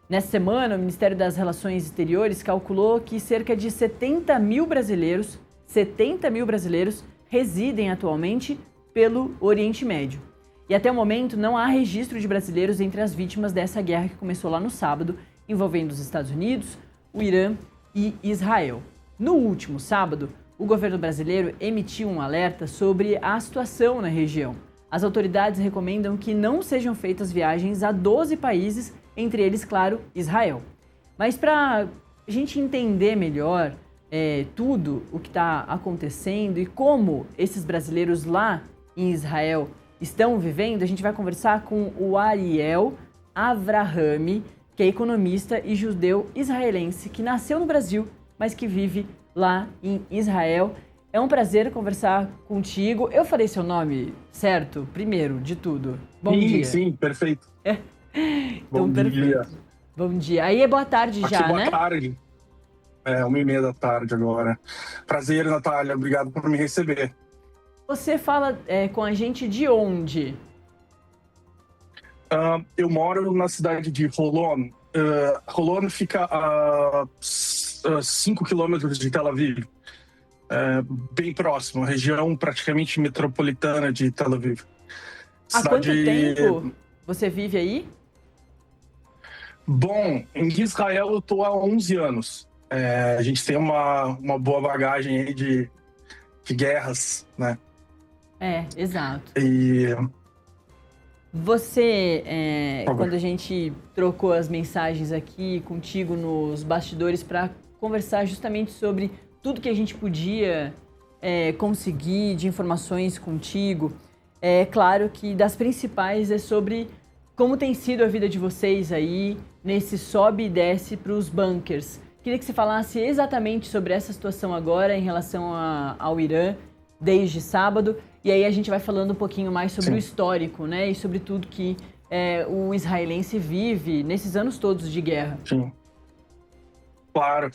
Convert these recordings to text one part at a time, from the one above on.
Nessa semana, o Ministério das Relações Exteriores calculou que cerca de 70 mil brasileiros residem atualmente pelo Oriente Médio. E até o momento não há registro de brasileiros entre as vítimas dessa guerra que começou lá no sábado, envolvendo os Estados Unidos, o Irã e Israel. No último sábado, o governo brasileiro emitiu um alerta sobre a situação na região. As autoridades recomendam que não sejam feitas viagens a 12 países, entre eles, claro, Israel. Mas para a gente entender melhor tudo o que está acontecendo e como esses brasileiros lá em Israel estão vivendo, a gente vai conversar com o Ariel Avrahami, que é economista e judeu israelense, que nasceu no Brasil, mas que vive lá em Israel. É um prazer conversar contigo. Eu falei seu nome certo? Primeiro de tudo. Bom dia. Sim, perfeito. Então, Bom perfeito. dia. Bom dia. Aí é boa tarde Aqui, já, boa né? tarde. 1h30 da tarde agora. Prazer, Natália. Obrigado por me receber. Você fala com a gente de onde? Eu moro na cidade de Holon. Holon fica a 5 quilômetros de Tel Aviv. Bem próximo, região praticamente metropolitana de Tel Aviv. Há quanto tempo você vive aí? Bom, em Israel eu estou há 11 anos. A gente tem uma boa bagagem aí de guerras, né? Exato. E Você, quando a gente trocou as mensagens aqui contigo nos bastidores para conversar justamente sobre tudo que a gente podia conseguir de informações contigo, é claro que das principais é sobre como tem sido a vida de vocês aí nesse sobe e desce para os bunkers. Queria que você falasse exatamente sobre essa situação agora em relação ao Irã, desde sábado, e aí a gente vai falando um pouquinho mais sobre o histórico, né, e sobre tudo que o israelense vive nesses anos todos de guerra. Sim, claro.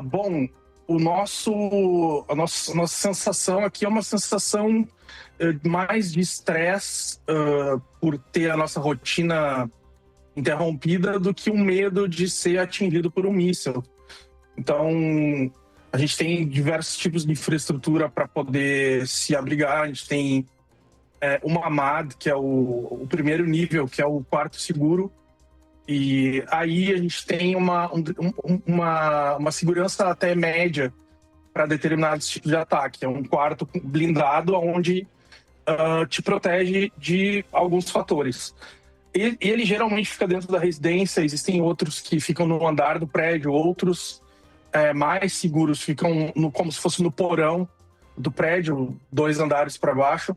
Bom, a nossa sensação aqui é uma sensação mais de estresse por ter a nossa rotina interrompida do que um medo de ser atingido por um míssil. Então, a gente tem diversos tipos de infraestrutura para poder se abrigar. A gente tem o Mamad, que é o primeiro nível, que é o quarto seguro. E aí a gente tem uma segurança até média para determinados tipos de ataque. É um quarto blindado onde te protege de alguns fatores. Ele geralmente fica dentro da residência, existem outros que ficam no andar do prédio, outros mais seguros ficam como se fosse no porão do prédio, 2 andares para baixo.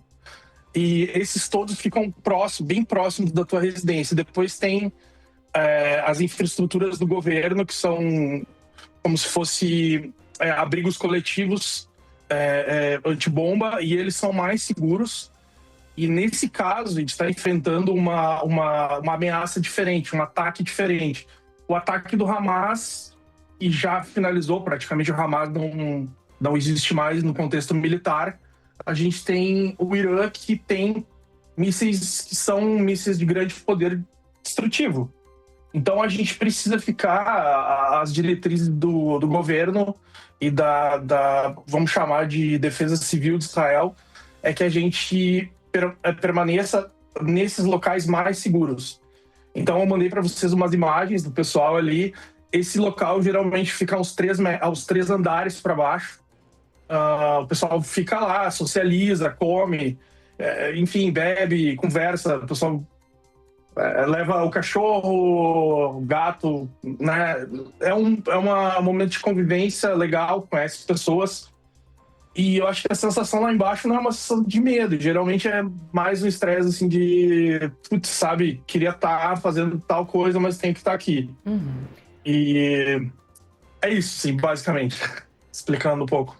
E esses todos ficam bem próximos da tua residência. Depois tem as infraestruturas do governo, que são como se fosse abrigos coletivos antibomba, e eles são mais seguros. E nesse caso, a gente está enfrentando uma ameaça diferente, um ataque diferente. O ataque do Hamas, e já finalizou, praticamente o Hamas não existe mais no contexto militar. A gente tem o Irã, que tem mísseis que são mísseis de grande poder destrutivo. Então a gente precisa ficar as diretrizes do governo e vamos chamar de defesa civil de Israel, é que a gente permaneça nesses locais mais seguros. Então eu mandei para vocês umas imagens do pessoal ali. Esse local geralmente fica aos 3 andares para baixo. O pessoal fica lá, socializa, come, enfim, bebe, conversa. O pessoal leva o cachorro, o gato, né? É um momento de convivência legal com essas pessoas. E eu acho que a sensação lá embaixo não é uma sensação de medo. Geralmente é mais um estresse, assim, de... Putz, sabe? Queria estar fazendo tal coisa, mas tenho que estar aqui. Uhum. E é isso, sim, basicamente. Explicando um pouco.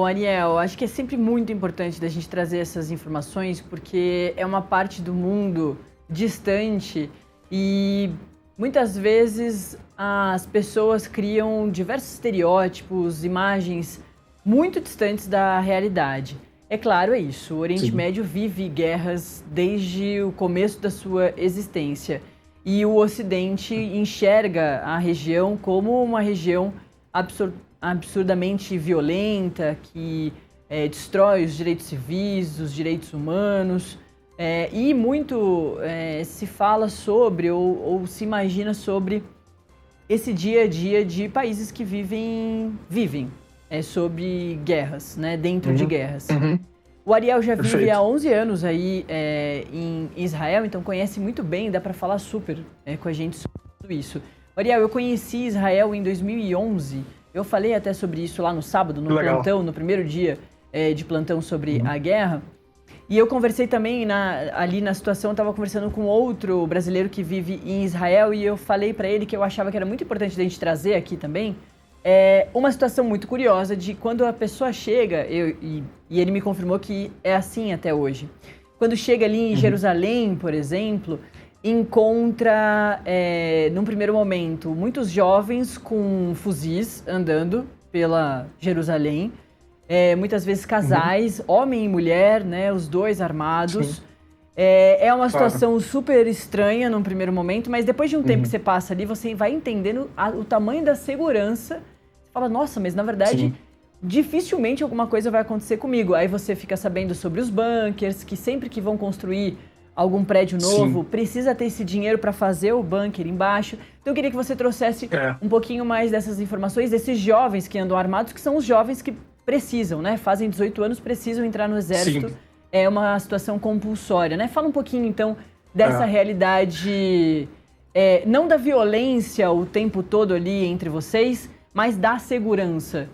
Ariel, acho que é sempre muito importante da gente trazer essas informações, porque é uma parte do mundo distante e muitas vezes as pessoas criam diversos estereótipos, imagens muito distantes da realidade. É claro, é isso. O Oriente Médio vive guerras desde o começo da sua existência. e o Ocidente enxerga a região como uma região absurdamente violenta, que destrói os direitos civis, os direitos humanos, e muito se fala sobre, ou se imagina sobre esse dia a dia de países que vivem sobre guerras, né, dentro de guerras. O Ariel já vive há 11 anos aí em Israel, então conhece muito bem, dá para falar super com a gente sobre tudo isso. Ariel, eu conheci Israel em 2011, eu falei até sobre isso lá no sábado, no plantão, no primeiro dia de plantão sobre a guerra. E eu conversei também, ali na situação, eu estava conversando com outro brasileiro que vive em Israel e eu falei para ele que eu achava que era muito importante a gente trazer aqui também uma situação muito curiosa de quando a pessoa chega, e ele me confirmou que é assim até hoje. Quando chega ali em Jerusalém, por exemplo, encontra, num primeiro momento, muitos jovens com fuzis andando pela Jerusalém, muitas vezes casais, homem e mulher, né, os dois armados. É uma situação super estranha num primeiro momento, mas depois de um tempo que você passa ali, você vai entendendo o tamanho da segurança. Você fala, nossa, mas na verdade, dificilmente alguma coisa vai acontecer comigo. Aí você fica sabendo sobre os bunkers, que sempre que vão construir algum prédio novo, precisa ter esse dinheiro para fazer o bunker embaixo. Então eu queria que você trouxesse um pouquinho mais dessas informações, desses jovens que andam armados, que são os jovens que precisam, né? Fazem 18 anos, precisam entrar no exército. É uma situação compulsória, né? Fala um pouquinho, então, dessa realidade, não da violência o tempo todo ali entre vocês, mas da segurança.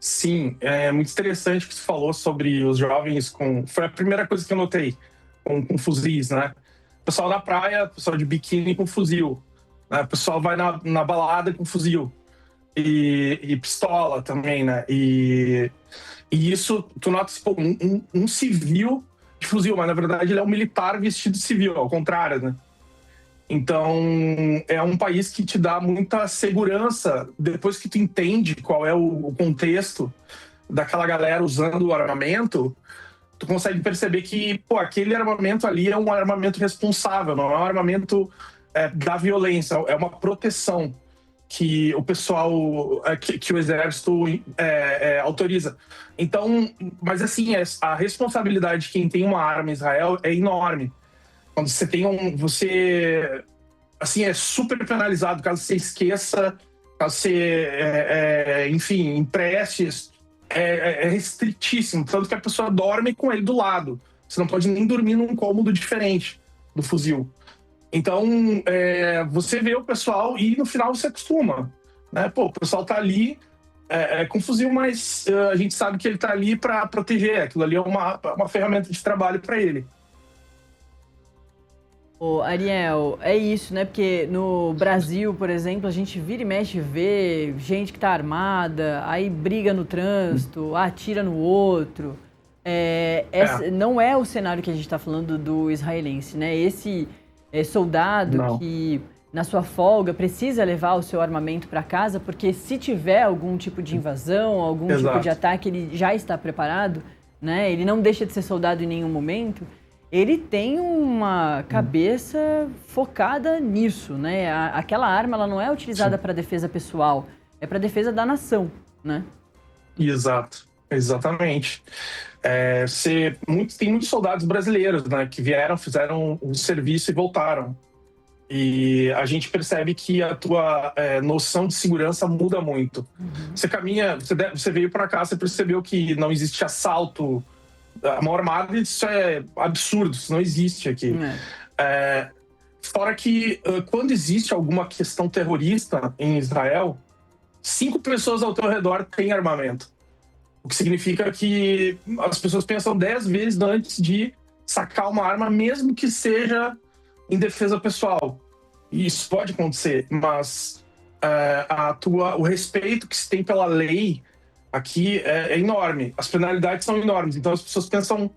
Sim, é muito interessante o que você falou sobre os jovens com... Foi a primeira coisa que eu notei, com fuzis, né? Pessoal na praia, pessoal de biquíni com fuzil. Né? O pessoal vai na balada com fuzil. E pistola também, né? E isso, tu nota um civil de fuzil, mas na verdade ele é um militar vestido de civil, ao contrário, né? Então, é um país que te dá muita segurança depois que tu entende qual é o contexto daquela galera usando o armamento. Tu consegue perceber que, aquele armamento ali é um armamento responsável, não é um armamento da violência, é uma proteção que o pessoal, que o exército autoriza. Então, mas assim, a responsabilidade de quem tem uma arma em Israel é enorme. Quando você tem assim, é super penalizado caso você esqueça, caso você, enfim, empreste, é restritíssimo. Tanto que a pessoa dorme com ele do lado. Você não pode nem dormir num cômodo diferente do fuzil. Então, você vê o pessoal e no final você acostuma, né? O pessoal tá ali com fuzil, mas a gente sabe que ele tá ali para proteger. Aquilo ali é uma ferramenta de trabalho para ele. Ô, Ariel, é isso, né? Porque no Brasil, por exemplo, a gente vira e mexe, vê gente que tá armada, aí briga no trânsito, atira no outro. Não é o cenário que a gente tá falando do israelense, né? Esse soldado que, na sua folga, precisa levar o seu armamento para casa, porque se tiver algum tipo de invasão, algum tipo de ataque, ele já está preparado, né? Ele não deixa de ser soldado em nenhum momento. Ele tem uma cabeça focada nisso, né? Aquela arma, ela não é utilizada para defesa pessoal, é para defesa da nação, né? Exatamente. Tem muitos soldados brasileiros, né, que vieram, fizeram o serviço e voltaram. E a gente percebe que a tua noção de segurança muda muito. Você caminha, você veio para cá, você percebeu que não existe assalto à mão armada, isso é absurdo, isso não existe aqui. Fora que quando existe alguma questão terrorista em Israel, 5 pessoas ao teu redor têm armamento. O que significa que as pessoas pensam 10 vezes antes de sacar uma arma, mesmo que seja em defesa pessoal. E isso pode acontecer, mas o respeito que se tem pela lei aqui é enorme. As penalidades são enormes, então as pessoas pensam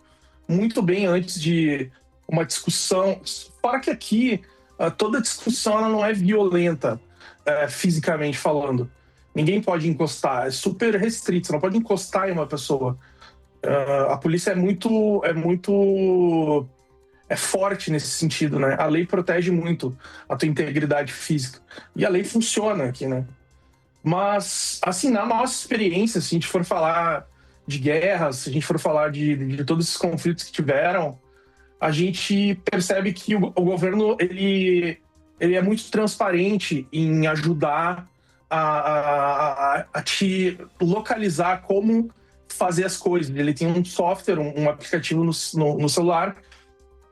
muito bem antes de uma discussão. Fora que aqui toda discussão ela não é violenta, fisicamente falando. Ninguém pode encostar, é super restrito, você não pode encostar em uma pessoa. A polícia é muito é forte nesse sentido, né? A lei protege muito a tua integridade física. E a lei funciona aqui, né? Mas, assim, na nossa experiência, se a gente for falar de guerras, se a gente for falar de todos esses conflitos que tiveram, a gente percebe que o governo, ele é muito transparente em ajudar a te localizar como fazer as coisas. Ele tem um software, um aplicativo no celular,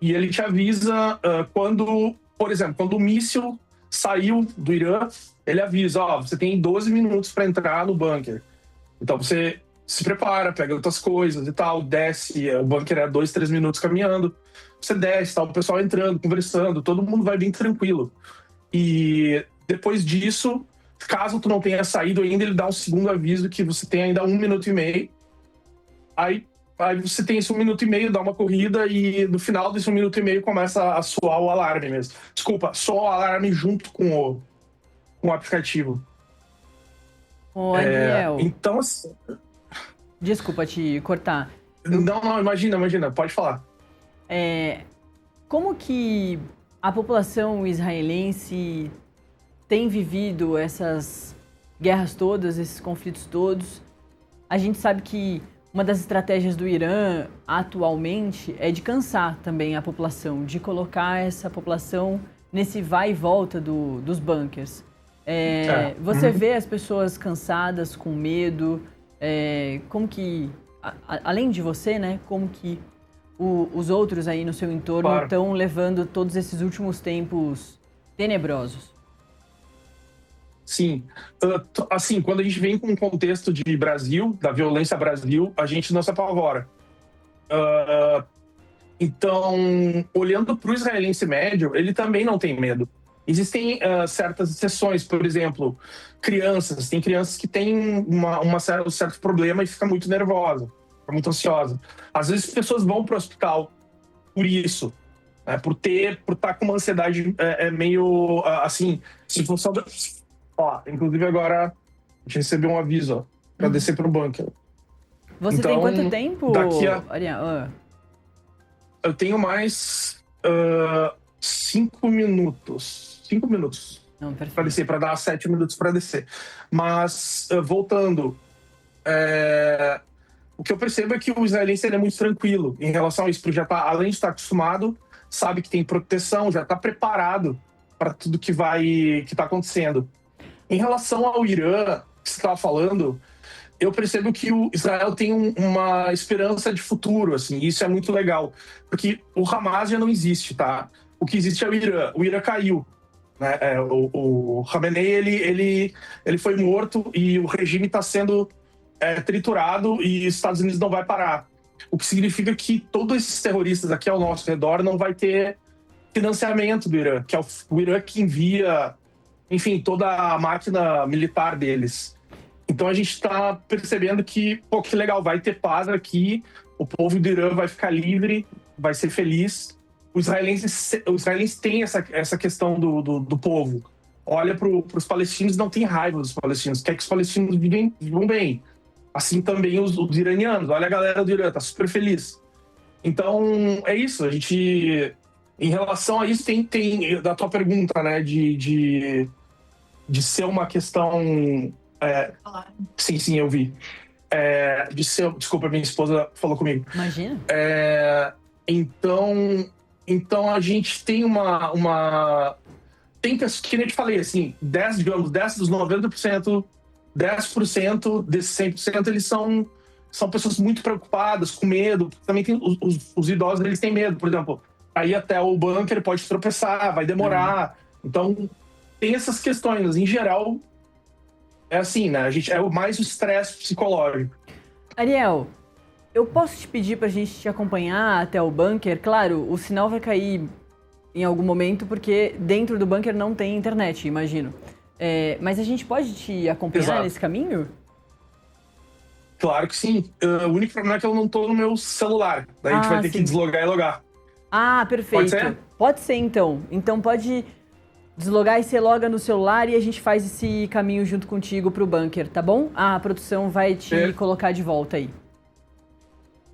e ele te avisa quando, por exemplo, quando o míssil saiu do Irã, ele avisa, você tem 12 minutos para entrar no bunker. Então você se prepara, pega outras coisas e tal, desce, o bunker é 2, 3 minutos caminhando, você desce, tá, o pessoal entrando, conversando, todo mundo vai bem tranquilo. E depois disso, caso tu não tenha saído ainda, ele dá um segundo aviso que você tem ainda 1 minuto e meio. Aí você tem esse 1 minuto e meio, dá uma corrida e no final desse 1 minuto e meio começa a soar o alarme mesmo. Desculpa, soa o alarme junto com o aplicativo. Ô, Aniel, Então, assim... desculpa te cortar. Não, imagina, pode falar. Como que a população israelense tem vivido essas guerras todas, esses conflitos todos? A gente sabe que uma das estratégias do Irã atualmente é de cansar também a população, de colocar essa população nesse vai e volta dos bunkers. Você vê as pessoas cansadas, com medo, como que, além de você, né, como que os outros aí no seu entorno estão levando todos esses últimos tempos tenebrosos? Sim. Assim, quando a gente vem com um contexto de Brasil, da violência Brasil, a gente não se apavora. Então, olhando para o israelense médio, ele também não tem medo. Existem certas exceções, por exemplo, crianças. Tem crianças que têm um certo problema e fica muito nervosa, fica muito ansiosa. Às vezes, pessoas vão para o hospital por isso, né, por estar com uma ansiedade meio assim, em função da... inclusive agora a gente recebeu um aviso para descer para o bunker. Você então, tem quanto tempo, Ariel? Eu tenho mais 5 minutos. 5 minutos para descer, para dar 7 minutos para descer. Mas, voltando, o que eu percebo é que o israelense é muito tranquilo em relação a isso, porque já tá, além de estar acostumado, sabe que tem proteção, já está preparado para tudo que está acontecendo. Em relação ao Irã, que você estava falando, eu percebo que o Israel tem uma esperança de futuro, assim, e isso é muito legal, porque o Hamas já não existe, tá? O que existe é o Irã. O Irã caiu, né? O Khamenei, ele foi morto e o regime está sendo triturado e os Estados Unidos não vai parar. O que significa que todos esses terroristas aqui ao nosso redor não vai ter financiamento do Irã, que é o Irã que envia, enfim, toda a máquina militar deles. Então a gente está percebendo que, que legal, vai ter paz aqui, o povo do Irã vai ficar livre, vai ser feliz. Os israelenses têm essa questão do povo. Olha para os palestinos, não tem raiva dos palestinos, quer que os palestinos vivam bem. Assim também os iranianos. Olha a galera do Irã, tá super feliz. Então é isso, a gente... Em relação a isso, tem da tua pergunta, né, de ser uma questão... Sim, eu vi. Desculpa, minha esposa falou comigo. Imagina. Então a gente tem tem pessoas, que nem eu te falei, assim, 10 dos 90%, 10% desses 100%, eles são pessoas muito preocupadas, com medo. Também tem os idosos, eles têm medo. Por exemplo, aí até o bunker pode tropeçar, vai demorar. Então, tem essas questões. Mas, em geral, é assim, né? A gente mais o estresse psicológico. Ariel, eu posso te pedir pra gente te acompanhar até o bunker? Claro, o sinal vai cair em algum momento, porque dentro do bunker não tem internet, imagino. Mas a gente pode te acompanhar nesse caminho? Claro que sim. O único problema é que eu não tô no meu celular. Daí a gente vai ter que deslogar e logar. Ah, perfeito. Pode ser? Pode ser, então. Então pode deslogar e você loga no celular e a gente faz esse caminho junto contigo pro bunker, tá bom? A produção vai te colocar de volta aí.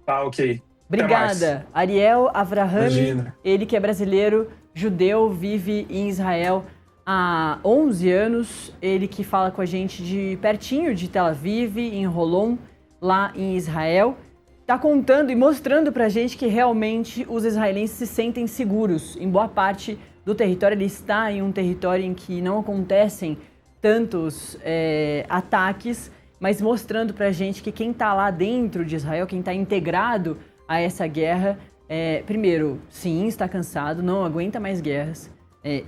Tá, ok. Obrigada. Ariel Avrahami, Imagina. ele que é brasileiro, judeu, vive em Israel há 11 anos. Ele que fala com a gente de pertinho de Tel Aviv, em Holon, lá em Israel. Está contando e mostrando pra gente que realmente os israelenses se sentem seguros. Em boa parte do território, ele está em um território em que não acontecem tantos ataques, mas mostrando pra gente que quem está lá dentro de Israel, quem está integrado a essa guerra, primeiro, sim, está cansado, não aguenta mais guerras,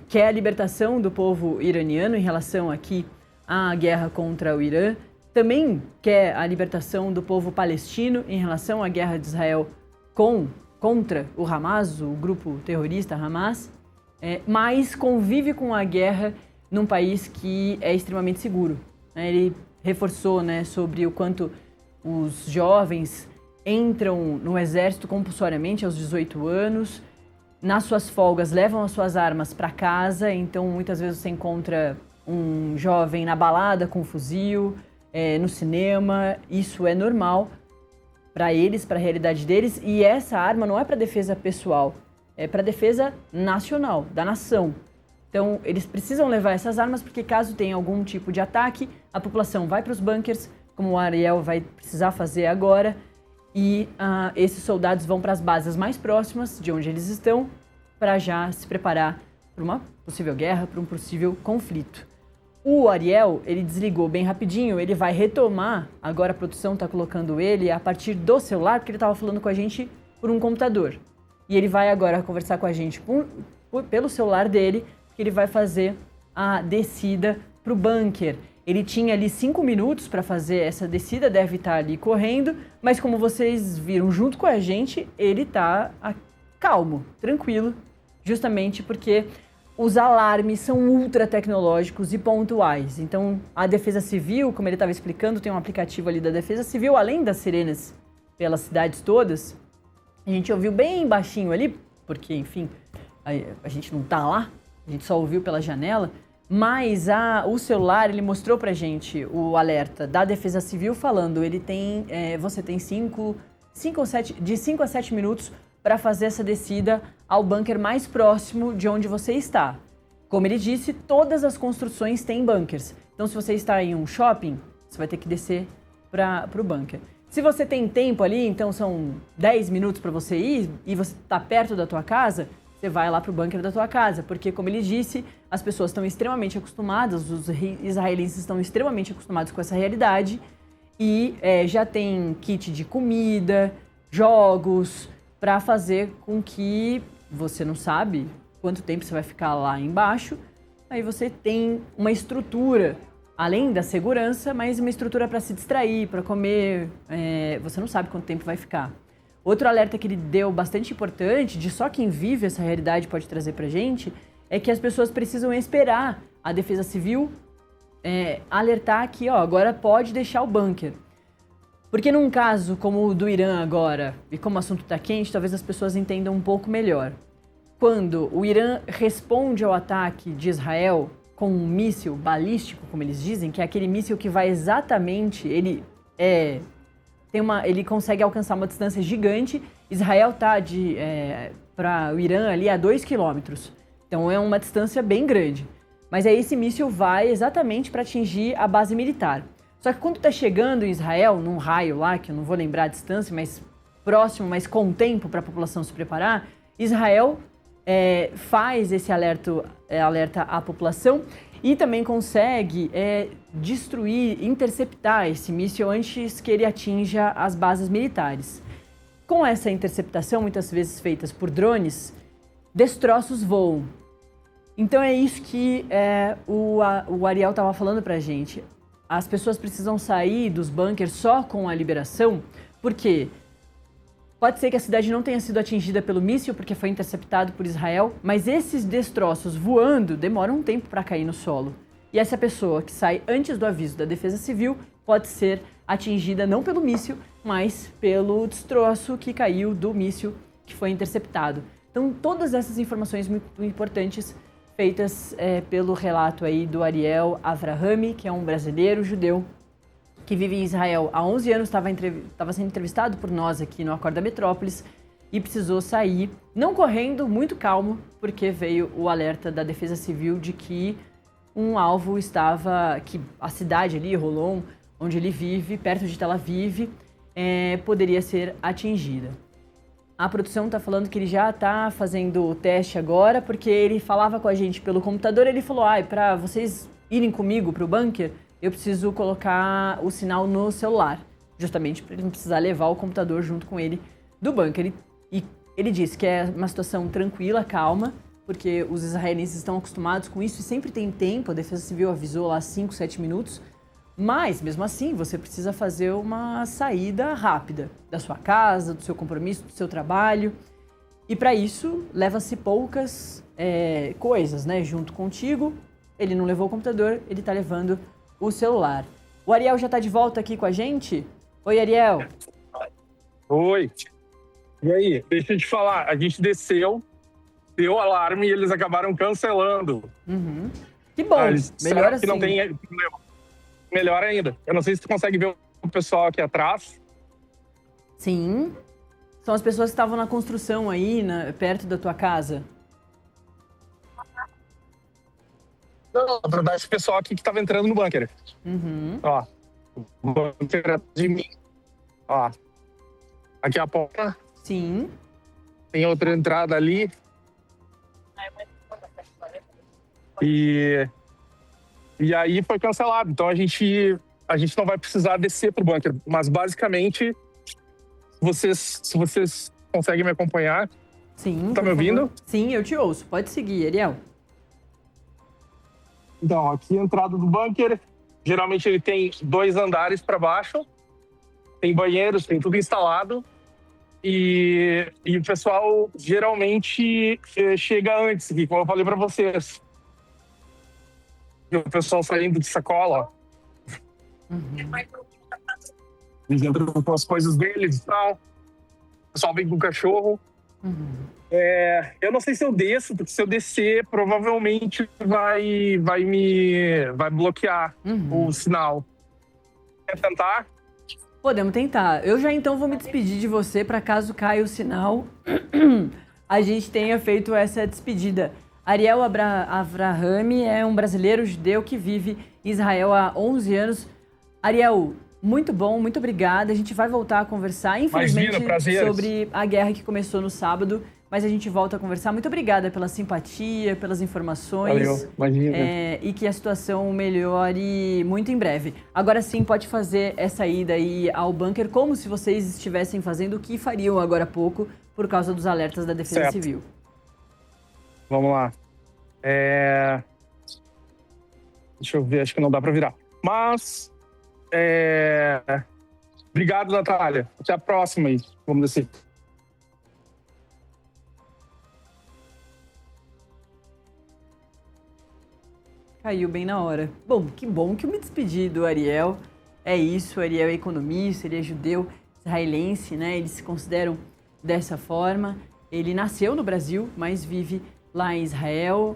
quer a libertação do povo iraniano em relação aqui à guerra contra o Irã, também quer a libertação do povo palestino em relação à guerra de Israel contra o Hamas, o grupo terrorista Hamas, mas convive com a guerra num país que é extremamente seguro. Ele reforçou, sobre o quanto os jovens entram no exército compulsoriamente aos 18 anos, nas suas folgas levam as suas armas para casa, então muitas vezes você encontra um jovem na balada com um fuzil, no cinema, isso é normal para eles, para a realidade deles, e essa arma não é para defesa pessoal, é para defesa nacional, da nação. Então eles precisam levar essas armas porque caso tenha algum tipo de ataque, a população vai para os bunkers, como o Ariel vai precisar fazer agora, e esses soldados vão para as bases mais próximas de onde eles estão para já se preparar para uma possível guerra, para um possível conflito. O Ariel, ele desligou bem rapidinho, ele vai retomar, agora a produção está colocando ele a partir do celular, porque ele estava falando com a gente por um computador. E ele vai agora conversar com a gente pelo celular dele, que ele vai fazer a descida para o bunker. Ele tinha ali 5 minutos para fazer essa descida, deve estar ali correndo, mas como vocês viram junto com a gente, ele está calmo, tranquilo, justamente porque os alarmes são ultra tecnológicos e pontuais. Então, a Defesa Civil, como ele estava explicando, tem um aplicativo ali da Defesa Civil, além das sirenes pelas cidades todas. A gente ouviu bem baixinho ali, porque, enfim, a gente não tá lá, a gente só ouviu pela janela, mas o celular, ele mostrou pra gente o alerta da Defesa Civil falando, você tem de 5 a 7 minutos para fazer essa descida ao bunker mais próximo de onde você está. Como ele disse, todas as construções têm bunkers. Então, se você está em um shopping, você vai ter que descer para o bunker. Se você tem tempo ali, então são 10 minutos para você ir e você está perto da tua casa, você vai lá para o bunker da tua casa. Porque, como ele disse, as pessoas estão extremamente acostumadas, os israelenses estão extremamente acostumados com essa realidade e já tem kit de comida, jogos, para fazer com que você não sabe quanto tempo você vai ficar lá embaixo. Aí você tem uma estrutura, além da segurança, mas uma estrutura para se distrair, para comer. Você não sabe quanto tempo vai ficar. Outro alerta que ele deu bastante importante, de só quem vive essa realidade pode trazer pra gente, é que as pessoas precisam esperar a Defesa Civil alertar que agora pode deixar o bunker. Porque num caso como o do Irã agora, e como o assunto está quente, talvez as pessoas entendam um pouco melhor. Quando o Irã responde ao ataque de Israel com um míssil balístico, como eles dizem, que é aquele míssil que vai exatamente, ele consegue alcançar uma distância gigante. Israel está para o Irã ali a 2 quilômetros, então é uma distância bem grande. Mas aí esse míssil vai exatamente para atingir a base militar. Só que quando está chegando em Israel, num raio lá, que eu não vou lembrar a distância, mas próximo, mas com tempo para a população se preparar, Israel faz esse alerta à população e também consegue destruir, interceptar esse míssil antes que ele atinja as bases militares. Com essa interceptação, muitas vezes feitas por drones, destroços voam. Então é isso que o Ariel estava falando para a gente. As pessoas precisam sair dos bunkers só com a liberação, porque pode ser que a cidade não tenha sido atingida pelo míssil, porque foi interceptado por Israel, mas esses destroços voando demoram um tempo para cair no solo. E essa pessoa que sai antes do aviso da Defesa Civil pode ser atingida não pelo míssil, mas pelo destroço que caiu do míssil que foi interceptado. Então, todas essas informações muito importantes feitas pelo relato aí do Ariel Avrahami, que é um brasileiro judeu que vive em Israel há 11 anos, estava sendo entrevistado por nós aqui no Acorda Metrópolis e precisou sair, não correndo, muito calmo, porque veio o alerta da Defesa Civil de que um alvo estava, que a cidade ali, Holon, onde ele vive, perto de Tel Aviv, poderia ser atingida. A produção está falando que ele já está fazendo o teste agora, porque ele falava com a gente pelo computador, ele falou, para vocês irem comigo para o bunker, eu preciso colocar o sinal no celular, justamente para ele não precisar levar o computador junto com ele do bunker. E ele disse que é uma situação tranquila, calma, porque os israelenses estão acostumados com isso e sempre tem tempo, a Defesa Civil avisou lá 5, 7 minutos, mas mesmo assim você precisa fazer uma saída rápida da sua casa, do seu compromisso, do seu trabalho. E para isso leva-se poucas coisas, né, junto contigo. Ele não levou o computador, ele está levando o celular. O Ariel já está de volta aqui com a gente? Oi, Ariel. Oi. E aí, deixa eu te falar, a gente desceu, deu alarme e eles acabaram cancelando. Uhum. Que bom, melhor assim. Que não tem problema. Melhor ainda. Eu não sei se tu consegue ver o pessoal aqui atrás. Sim. São as pessoas que estavam na construção aí, perto da tua casa. Não, na verdade, esse pessoal aqui que estava entrando no bunker. Uhum. Ó, o bunker de mim. Ó, aqui a porta. Sim. Tem outra entrada ali. E aí foi cancelado. Então a gente não vai precisar descer pro bunker. Mas basicamente, se vocês conseguem me acompanhar. Sim. Tá me ouvindo? Sim, eu te ouço. Pode seguir, Ariel. Então, aqui a entrada do bunker. Geralmente ele tem 2 andares para baixo. Tem banheiros, tem tudo instalado. E o pessoal geralmente chega antes, como eu falei para vocês. O pessoal saindo de sacola. Uhum. Eles entram com as coisas deles e tal. O pessoal vem com o cachorro. Uhum. Eu não sei se eu desço, porque se eu descer, provavelmente vai bloquear o sinal. Quer tentar? Podemos tentar. Eu já então vou me despedir de você para caso caia o sinal, a gente tenha feito essa despedida. Ariel Avrahami é um brasileiro judeu que vive em Israel há 11 anos. Ariel, muito bom, muito obrigada. A gente vai voltar a conversar, infelizmente, sobre a guerra que começou no sábado, mas a gente volta a conversar. Muito obrigada pela simpatia, pelas informações. Valeu, imagina. E que a situação melhore muito em breve. Agora sim, pode fazer essa ida aí ao bunker como se vocês estivessem fazendo o que fariam agora há pouco por causa dos alertas da Defesa Civil. Vamos lá. Deixa eu ver, acho que não dá para virar. Mas, obrigado, Natália. Até a próxima aí. Vamos descer. Caiu bem na hora. Bom que eu me despedi do Ariel. É isso, o Ariel é economista, ele é judeu israelense, né? Eles se consideram dessa forma. Ele nasceu no Brasil, mas vive lá em Israel.